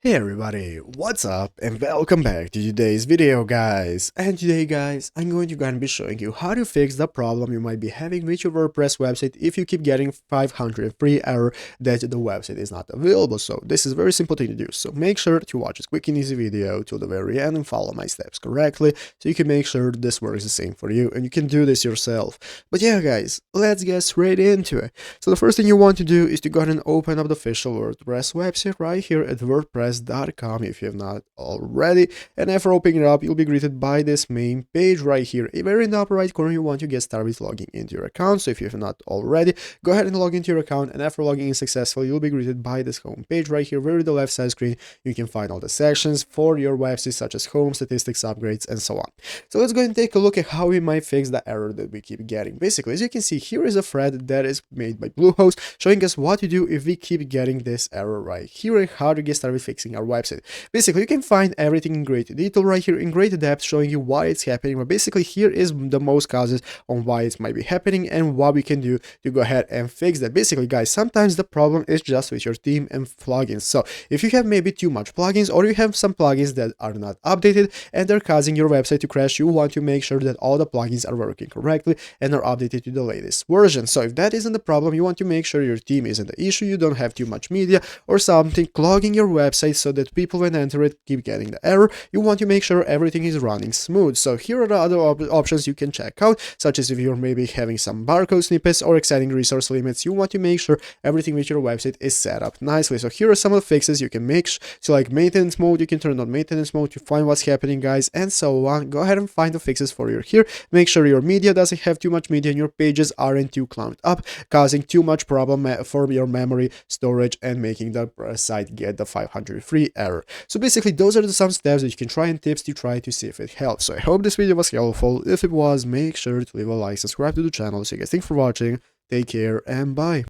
Hey everybody, what's up and welcome back to today's video guys. And today guys, I'm going to be showing you how to fix the problem you might be having with your WordPress website if you keep getting 500 free error that the website is not available. So this is a very simple thing to do. So make sure to watch this quick and easy video till the very end and follow my steps correctly so you can make sure this works the same for you and you can do this yourself. But yeah guys, let's get straight into it. So the first thing you want to do is to go ahead and open up the official WordPress website right here at WordPress.com if you have not already. And after opening it up, you'll be greeted by this main page right here. Very in the upper right corner, you want to get started with logging into your account. So if you have not already, go ahead and log into your account. And after logging in successfully, you'll be greeted by this home page right here. Very the left side screen, you can find all the sections for your website, such as home, statistics, upgrades, and so on. So let's go and take a look at how we might fix the error that we keep getting. Basically, as you can see, here is a thread that is made by Bluehost showing us what to do if we keep getting this error right here and how to get started fixing our website. Basically, you can find everything in great detail right here in great depth showing you why it's happening. But basically, here is the most causes on why it might be happening and what we can do to go ahead and fix that. Basically, guys, sometimes the problem is just with your theme and plugins. So if you have maybe too much plugins or you have some plugins that are not updated and they're causing your website to crash, you want to make sure that all the plugins are working correctly and are updated to the latest version. So if that isn't the problem, you want to make sure your theme isn't the issue, you don't have too much media or something clogging your website so that people when enter it keep getting the error. You want to make sure everything is running smooth. So here are the other options you can check out, such as if you're maybe having some barcode snippets or exceeding resource limits, you want to make sure everything with your website is set up nicely. So here are some of the fixes you can make. So like maintenance mode, you can turn on maintenance mode to find what's happening, guys, and so on. Go ahead and find the fixes for you here. Make sure your media doesn't have too much media and your pages aren't too clumped up, causing too much problem for your memory storage and making the site get the 500 free error. So basically, those are some steps that you can try and tips to try to see if it helps. So I hope this video was helpful. If it was, make sure to leave a like, subscribe to the channel. So you guys, thanks for watching. Take care and bye.